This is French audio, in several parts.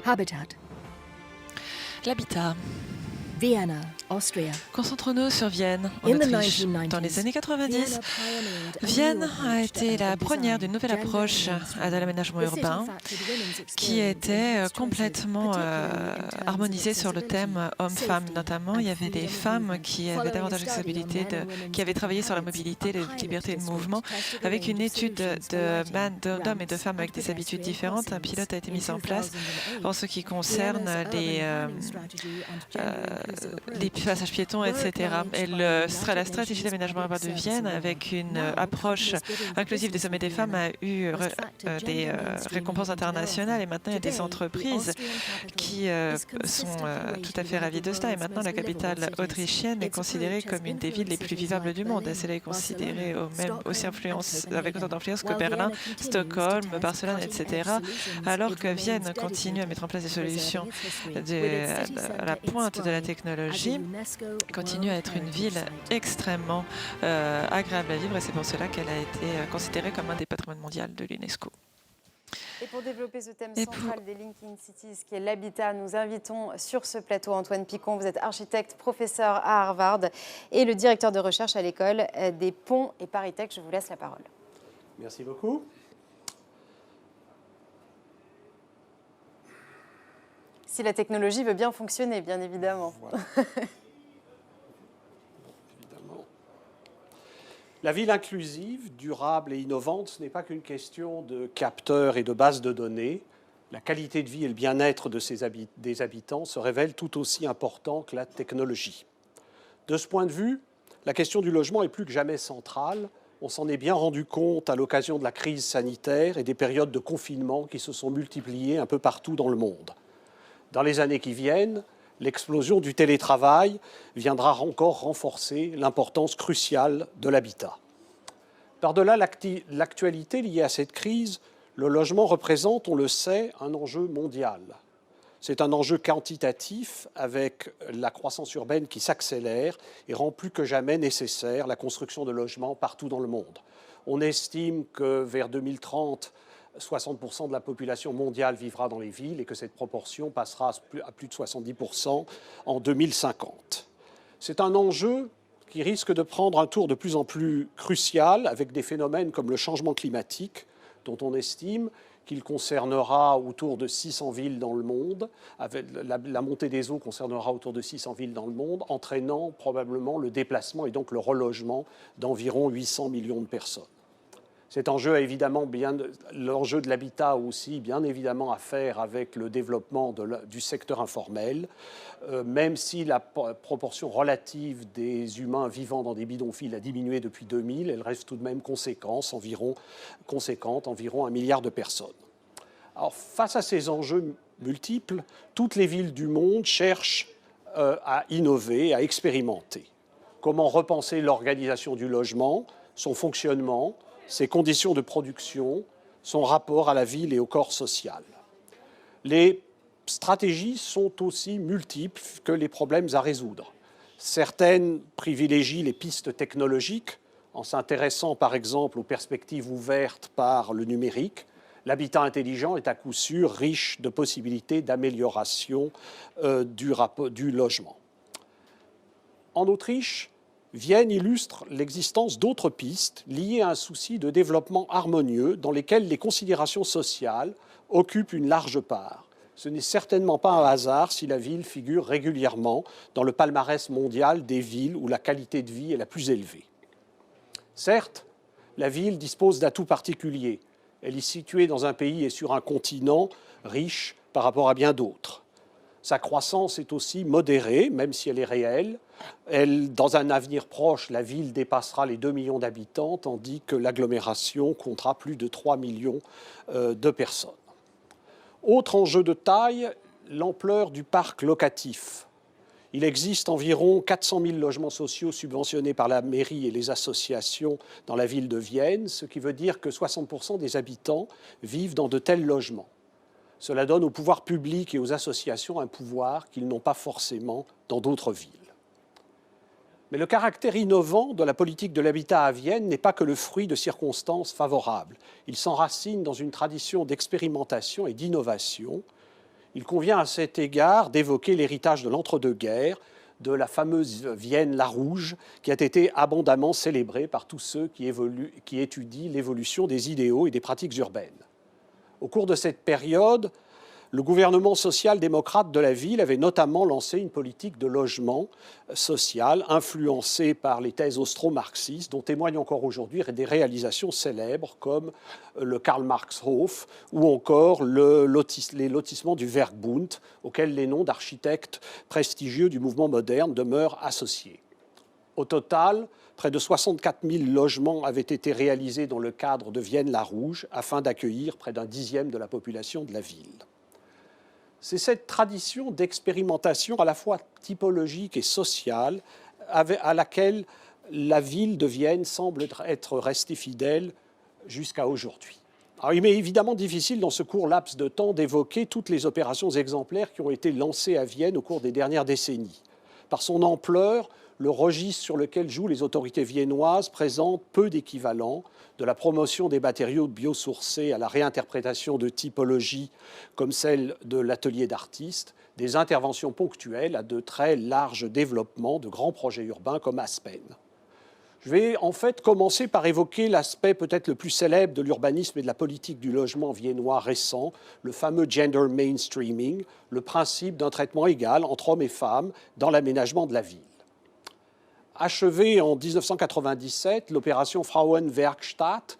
Habitat. L'habitat. Vienna, Austria. Concentrons-nous sur Vienne, en Autriche. Dans les années 90, Vienne a été la première d'une nouvelle approche de l'aménagement urbain qui était complètement harmonisée sur le thème homme-femme. Notamment, il y avait des femmes qui avaient davantage d'accessibilité, qui avaient travaillé sur la mobilité, la liberté de mouvement. Avec une étude d'hommes et de femmes avec des habitudes différentes, un pilote a été mis en place en ce qui concerne les passages piétons, etc. Et la stratégie d'aménagement urbain de Vienne, avec une approche inclusive des hommes et des femmes, a eu des récompenses internationales. Et maintenant, il y a des entreprises qui sont tout à fait ravies de cela. Et maintenant, la capitale autrichienne est considérée comme une des villes les plus vivables du monde. Et celle est considérée aussi avec autant d'influence que Berlin, Stockholm, Barcelone, etc. Alors que Vienne continue à mettre en place des solutions à la pointe de la technologie, continue à être une ville extrêmement agréable à vivre, et c'est pour cela qu'elle a été considérée comme un des patrimoines mondiaux de l'UNESCO. Et pour développer ce thème central des Linking Cities, qui est l'habitat, nous invitons sur ce plateau Antoine Picon. Vous êtes architecte, professeur à Harvard et le directeur de recherche à l'école des Ponts et ParisTech. Je vous laisse la parole. Merci beaucoup. Si la technologie veut bien fonctionner, bien évidemment. Voilà. Évidemment. La ville inclusive, durable et innovante, ce n'est pas qu'une question de capteurs et de bases de données. La qualité de vie et le bien-être des habitants se révèlent tout aussi importants que la technologie. De ce point de vue, la question du logement est plus que jamais centrale. On s'en est bien rendu compte à l'occasion de la crise sanitaire et des périodes de confinement qui se sont multipliées un peu partout dans le monde. Dans les années qui viennent, l'explosion du télétravail viendra encore renforcer l'importance cruciale de l'habitat. Par-delà l'actualité liée à cette crise, le logement représente, on le sait, un enjeu mondial. C'est un enjeu quantitatif avec la croissance urbaine qui s'accélère et rend plus que jamais nécessaire la construction de logements partout dans le monde. On estime que vers 2030, 60% de la population mondiale vivra dans les villes et que cette proportion passera à plus de 70% en 2050. C'est un enjeu qui risque de prendre un tour de plus en plus crucial avec des phénomènes comme le changement climatique, dont on estime qu'il concernera autour de 600 villes dans le monde. Avec la montée des eaux concernera autour de 600 villes dans le monde, entraînant probablement le déplacement et donc le relogement d'environ 800 millions de personnes. Cet enjeu a évidemment l'enjeu de l'habitat aussi bien évidemment à faire avec le développement du secteur informel, même si la proportion relative des humains vivant dans des bidonvilles a diminué depuis 2000, elle reste tout de même conséquente, environ 1 milliard de personnes. Alors face à ces enjeux multiples, toutes les villes du monde cherchent à innover, à expérimenter. Comment repenser l'organisation du logement, son fonctionnement, ses conditions de production, son rapport à la ville et au corps social. Les stratégies sont aussi multiples que les problèmes à résoudre. Certaines privilégient les pistes technologiques en s'intéressant par exemple aux perspectives ouvertes par le numérique. L'habitat intelligent est à coup sûr riche de possibilités d'amélioration du logement. En Autriche, Vienne illustre l'existence d'autres pistes liées à un souci de développement harmonieux dans lesquelles les considérations sociales occupent une large part. Ce n'est certainement pas un hasard si la ville figure régulièrement dans le palmarès mondial des villes où la qualité de vie est la plus élevée. Certes, la ville dispose d'atouts particuliers. Elle est située dans un pays et sur un continent riche par rapport à bien d'autres. Sa croissance est aussi modérée, même si elle est réelle. Dans un avenir proche, la ville dépassera les 2 millions d'habitants, tandis que l'agglomération comptera plus de 3 millions de personnes. Autre enjeu de taille, l'ampleur du parc locatif. Il existe environ 400 000 logements sociaux subventionnés par la mairie et les associations dans la ville de Vienne, ce qui veut dire que 60% des habitants vivent dans de tels logements. Cela donne aux pouvoirs publics et aux associations un pouvoir qu'ils n'ont pas forcément dans d'autres villes. Mais le caractère innovant de la politique de l'habitat à Vienne n'est pas que le fruit de circonstances favorables. Il s'enracine dans une tradition d'expérimentation et d'innovation. Il convient à cet égard d'évoquer l'héritage de l'entre-deux-guerres, de la fameuse Vienne la Rouge, qui a été abondamment célébrée par tous ceux qui étudient l'évolution des idéaux et des pratiques urbaines. Au cours de cette période, le gouvernement social-démocrate de la ville avait notamment lancé une politique de logement social influencée par les thèses austro-marxistes, dont témoignent encore aujourd'hui des réalisations célèbres comme le Karl-Marx-Hof ou encore les lotissements du Werkbund, auxquels les noms d'architectes prestigieux du mouvement moderne demeurent associés. Au total, près de 64 000 logements avaient été réalisés dans le cadre de Vienne-la-Rouge afin d'accueillir près d'un dixième de la population de la ville. C'est cette tradition d'expérimentation à la fois typologique et sociale à laquelle la ville de Vienne semble être restée fidèle jusqu'à aujourd'hui. Alors, il m'est évidemment difficile dans ce court laps de temps d'évoquer toutes les opérations exemplaires qui ont été lancées à Vienne au cours des dernières décennies. Par son ampleur, le registre sur lequel jouent les autorités viennoises présente peu d'équivalents, de la promotion des matériaux biosourcés à la réinterprétation de typologies comme celle de l'atelier d'artistes, des interventions ponctuelles à de très larges développements de grands projets urbains comme Aspen. Je vais en fait commencer par évoquer l'aspect peut-être le plus célèbre de l'urbanisme et de la politique du logement viennois récent, le fameux gender mainstreaming, le principe d'un traitement égal entre hommes et femmes dans l'aménagement de la ville. Achevée en 1997, l'opération Frauenwerkstatt,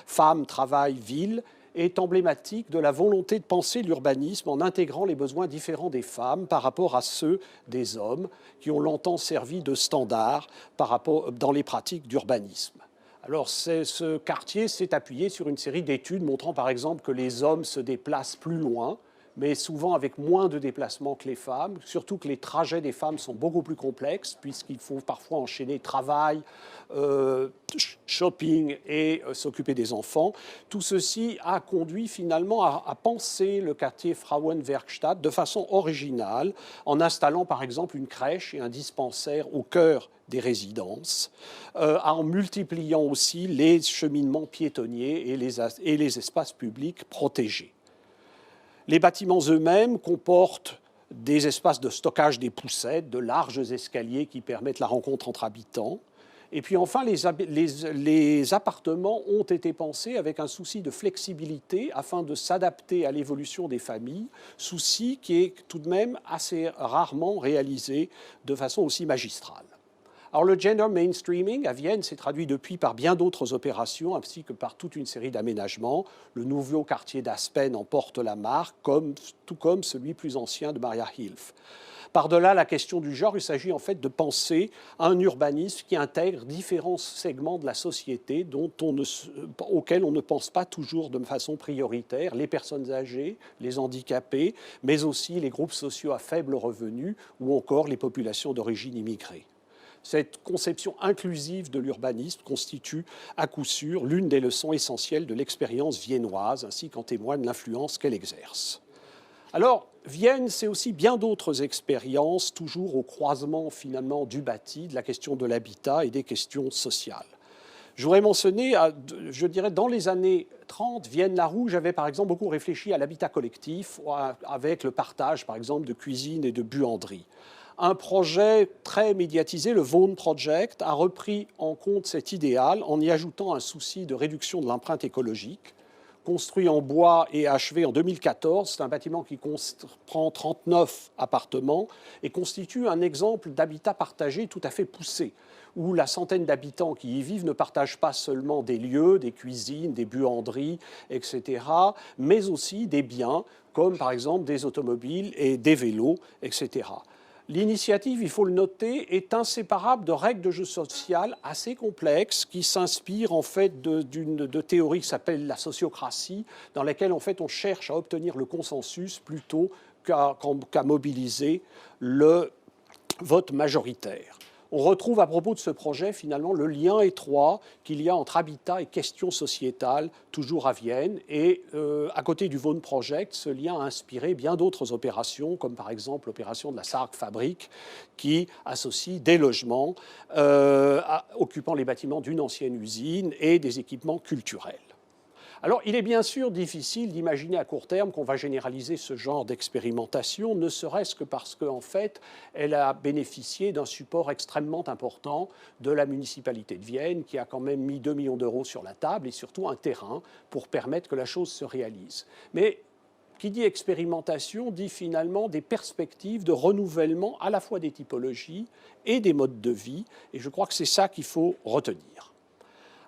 femmes, travail, ville, est emblématique de la volonté de penser l'urbanisme en intégrant les besoins différents des femmes par rapport à ceux des hommes qui ont longtemps servi de standard dans les pratiques d'urbanisme. Alors, ce quartier s'est appuyé sur une série d'études montrant par exemple que les hommes se déplacent plus loin, mais souvent avec moins de déplacements que les femmes, surtout que les trajets des femmes sont beaucoup plus complexes, puisqu'il faut parfois enchaîner travail, shopping et s'occuper des enfants. Tout ceci a conduit finalement à penser le quartier Frauenwerkstatt de façon originale, en installant par exemple une crèche et un dispensaire au cœur des résidences, en multipliant aussi les cheminements piétonniers et les espaces publics protégés. Les bâtiments eux-mêmes comportent des espaces de stockage des poussettes, de larges escaliers qui permettent la rencontre entre habitants. Et puis enfin, les appartements ont été pensés avec un souci de flexibilité afin de s'adapter à l'évolution des familles, souci qui est tout de même assez rarement réalisé de façon aussi magistrale. Alors, le gender mainstreaming à Vienne s'est traduit depuis par bien d'autres opérations, ainsi que par toute une série d'aménagements. Le nouveau quartier d'Aspen en porte la marque, tout comme celui plus ancien de Mariahilf. Par-delà la question du genre, il s'agit en fait de penser à un urbanisme qui intègre différents segments de la société auxquels on ne pense pas toujours de façon prioritaire, les personnes âgées, les handicapés, mais aussi les groupes sociaux à faible revenu ou encore les populations d'origine immigrée. Cette conception inclusive de l'urbanisme constitue à coup sûr l'une des leçons essentielles de l'expérience viennoise, ainsi qu'en témoigne l'influence qu'elle exerce. Alors, Vienne, c'est aussi bien d'autres expériences, toujours au croisement finalement du bâti, de la question de l'habitat et des questions sociales. Je voudrais mentionner, je dirais, dans les années 30, Vienne-la-Rouge avait par exemple beaucoup réfléchi à l'habitat collectif, avec le partage par exemple de cuisine et de buanderie. Un projet très médiatisé, le Wohn Project, a repris en compte cet idéal en y ajoutant un souci de réduction de l'empreinte écologique. Construit en bois et achevé en 2014, c'est un bâtiment qui comprend 39 appartements et constitue un exemple d'habitat partagé tout à fait poussé, où la centaine d'habitants qui y vivent ne partagent pas seulement des lieux, des cuisines, des buanderies, etc., mais aussi des biens, comme par exemple des automobiles et des vélos, etc. L'initiative, il faut le noter, est inséparable de règles de jeu social assez complexes qui s'inspirent en fait de théories qui s'appellent la sociocratie, dans laquelle en fait on cherche à obtenir le consensus plutôt qu'à mobiliser le vote majoritaire. On retrouve à propos de ce projet finalement le lien étroit qu'il y a entre habitat et questions sociétales, toujours à Vienne. Et à côté du Wohn Project, ce lien a inspiré bien d'autres opérations, comme par exemple l'opération de la Sarg-Fabrik, qui associe des logements occupant les bâtiments d'une ancienne usine et des équipements culturels. Alors, il est bien sûr difficile d'imaginer à court terme qu'on va généraliser ce genre d'expérimentation, ne serait-ce que parce qu'en fait, elle a bénéficié d'un support extrêmement important de la municipalité de Vienne, qui a quand même mis 2 millions d'euros sur la table et surtout un terrain pour permettre que la chose se réalise. Mais qui dit expérimentation dit finalement des perspectives de renouvellement à la fois des typologies et des modes de vie, et je crois que c'est ça qu'il faut retenir.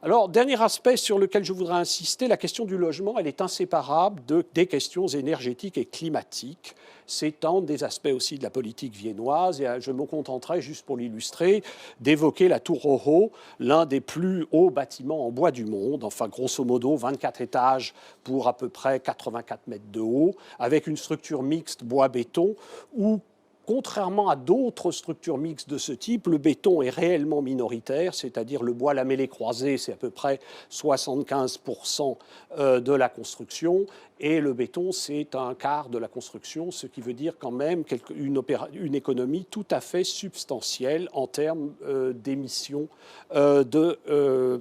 Alors, dernier aspect sur lequel je voudrais insister, la question du logement, elle est inséparable des questions énergétiques et climatiques. C'est un des aspects aussi de la politique viennoise, et je me contenterai, juste pour l'illustrer, d'évoquer la Tour Hoho, l'un des plus hauts bâtiments en bois du monde, enfin grosso modo 24 étages pour à peu près 84 mètres de haut, avec une structure mixte bois-béton, où contrairement à d'autres structures mixtes de ce type, le béton est réellement minoritaire, c'est-à-dire le bois lamellé croisé, c'est à peu près 75% de la construction, et le béton, c'est un quart de la construction, ce qui veut dire quand même une économie tout à fait substantielle en termes d'émissions de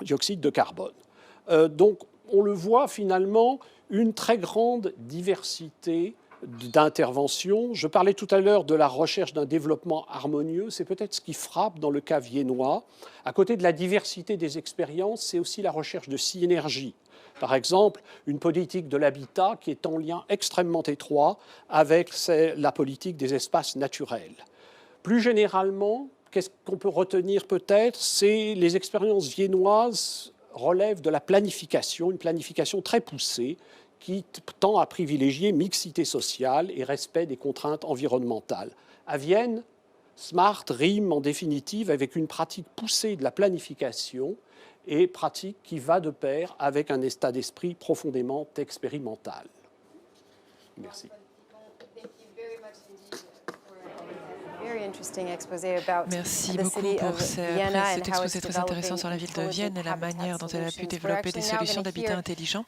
dioxyde de carbone. Donc, on le voit finalement, une très grande diversité d'intervention. Je parlais tout à l'heure de la recherche d'un développement harmonieux. C'est peut-être ce qui frappe dans le cas viennois. À côté de la diversité des expériences, c'est aussi la recherche de synergie. Par exemple, une politique de l'habitat qui est en lien extrêmement étroit avec la politique des espaces naturels. Plus généralement, qu'est-ce qu'on peut retenir peut-être? C'est les expériences viennoises relèvent de la planification, une planification très poussée, qui tend à privilégier mixité sociale et respect des contraintes environnementales. À Vienne, Smart rime en définitive avec une pratique poussée de la planification et pratique qui va de pair avec un état d'esprit profondément expérimental. Merci. Merci beaucoup pour cet exposé très intéressant sur la ville de Vienne et la manière dont elle a pu développer des solutions d'habitat intelligent.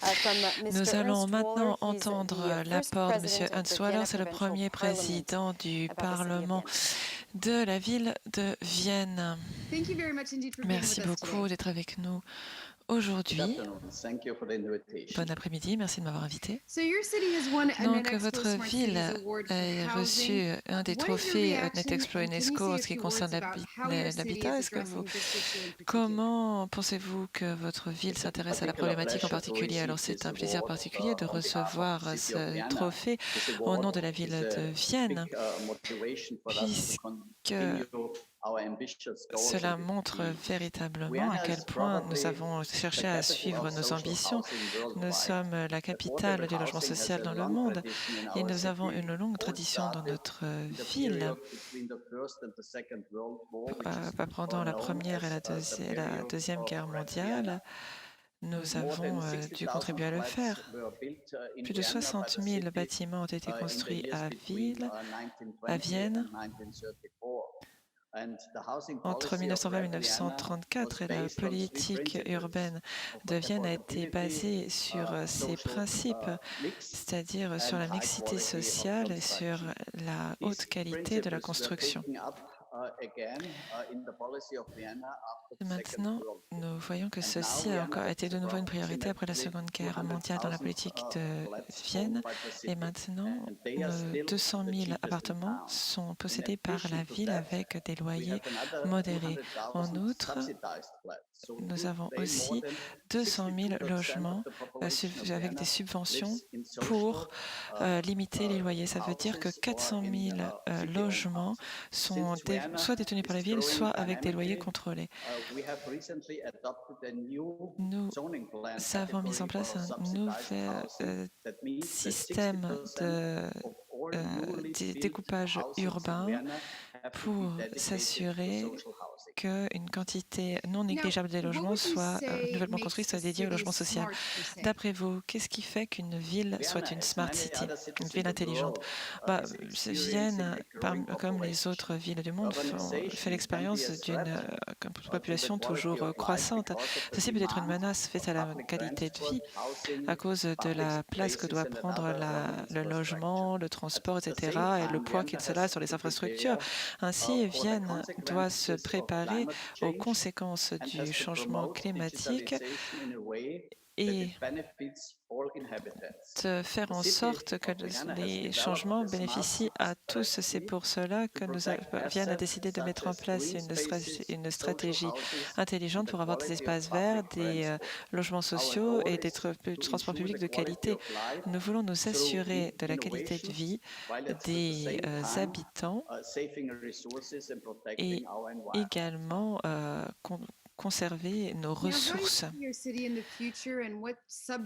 Nous allons maintenant entendre l'apport de M. Ernst Waller, c'est le premier président du Parlement de la ville de Vienne. Merci beaucoup d'être avec nous aujourd'hui. Bon après-midi, merci de m'avoir invité. Donc, votre ville a reçu un des trophées Net Explo UNESCO en ce qui concerne l'habitat. Comment pensez-vous que votre ville s'intéresse à la problématique en particulier? Alors, c'est un plaisir particulier de recevoir ce trophée au nom de la ville de Vienne, puisque cela montre véritablement à quel point nous avons cherché à suivre nos ambitions. Nous sommes la capitale du logement social dans le monde et nous avons une longue tradition dans notre ville. Pendant la Première et la Deuxième Guerre mondiale, nous avons dû contribuer à le faire. Plus de 60 000 bâtiments ont été construits à Vienne, entre 1920 et 1934, et la politique urbaine de Vienne a été basée sur ces principes, c'est-à-dire sur la mixité sociale et sur la haute qualité de la construction. Maintenant, nous voyons que ceci a encore été de nouveau une priorité après la Seconde Guerre mondiale dans la politique de Vienne. Et maintenant, 200 000 appartements sont possédés par la ville avec des loyers modérés. En outre, nous avons aussi 200 000 logements avec des subventions pour limiter les loyers. Ça veut dire que 400 000 logements sont soit détenus par la ville, soit avec des loyers contrôlés. Nous avons mis en place un nouvel système de découpage urbain pour s'assurer qu'une quantité non négligeable des logements soit nouvellement construite, soit dédiée au logement social. D'après vous, qu'est-ce qui fait qu'une ville soit une smart city, une ville intelligente? Vienne, comme les autres villes du monde, fait l'expérience d'une population toujours croissante. Ceci peut être une menace faite à la qualité de vie à cause de la place que doit prendre le logement, le transport, etc., et le poids qu'il a sur les infrastructures. Ainsi, Vienne doit se préparer aux conséquences du changement climatique et de faire en sorte que les changements bénéficient à tous. C'est pour cela que Vienne a décidé de mettre en place une stratégie intelligente pour avoir des espaces verts, des logements sociaux et des transports publics de qualité. Nous voulons nous assurer de la qualité de vie des habitants et également conserver nos ressources.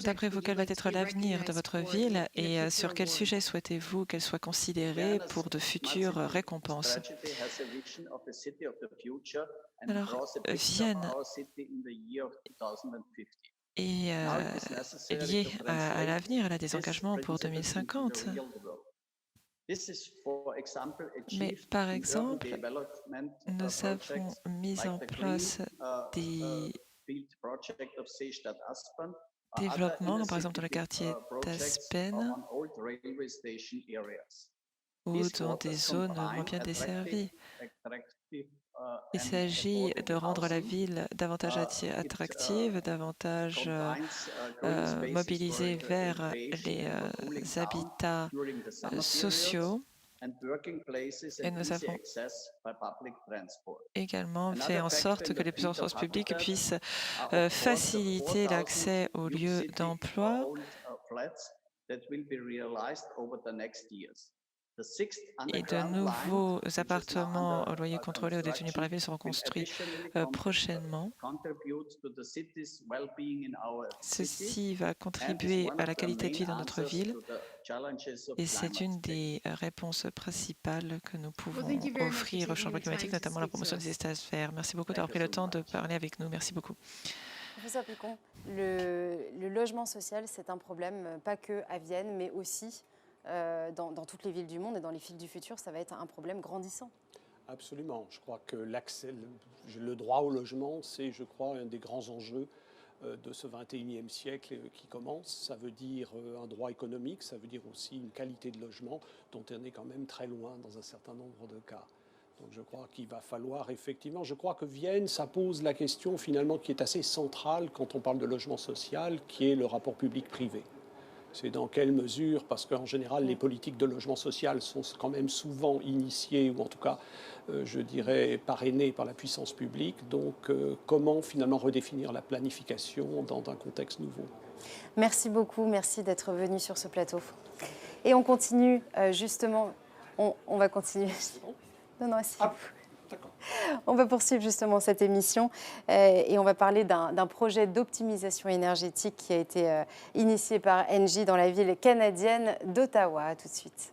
D'après vous, quel va être l'avenir de votre ville et sur quel sujet souhaitez-vous qu'elle soit considérée pour de futures récompenses? Alors, Vienne est liée à l'avenir, elle a des engagements pour 2050. Mais par exemple, nous avons mis en place des développements, par exemple dans le quartier d'Aspen ou dans des zones moins bien desservies. Il s'agit de rendre la ville davantage attractive, davantage mobilisée vers les habitats sociaux. Et nous avons également fait en sorte que les transports publics puissent faciliter l'accès aux lieux d'emploi. Et de nouveaux appartements au loyer contrôlé ou détenus par la ville seront construits prochainement. Ceci va contribuer à la qualité de vie dans notre ville et c'est une des réponses principales que nous pouvons offrir au changement climatique, notamment la promotion des espaces verts. Merci beaucoup d'avoir pris le temps de parler avec nous. Merci beaucoup. Professeur Picon, le logement social, c'est un problème pas que à Vienne, mais aussi dans toutes les villes du monde et dans les villes du futur, ça va être un problème grandissant. Absolument. Je crois que le droit au logement, c'est, je crois, un des grands enjeux de ce 21e siècle qui commence. Ça veut dire un droit économique, ça veut dire aussi une qualité de logement dont on est quand même très loin dans un certain nombre de cas. Donc je crois qu'il va falloir effectivement, je crois que Vienne, ça pose la question finalement qui est assez centrale quand on parle de logement social, qui est le rapport public-privé. C'est dans quelle mesure, parce qu'en général, les politiques de logement social sont quand même souvent initiées, ou en tout cas, je dirais, parrainées par la puissance publique. Donc, comment finalement redéfinir la planification dans un contexte nouveau? Merci beaucoup, merci d'être venu sur ce plateau. Et on continue, justement, on va continuer. Non, c'est on va poursuivre justement cette émission et on va parler d'un projet d'optimisation énergétique qui a été initié par Engie dans la ville canadienne d'Ottawa. À tout de suite.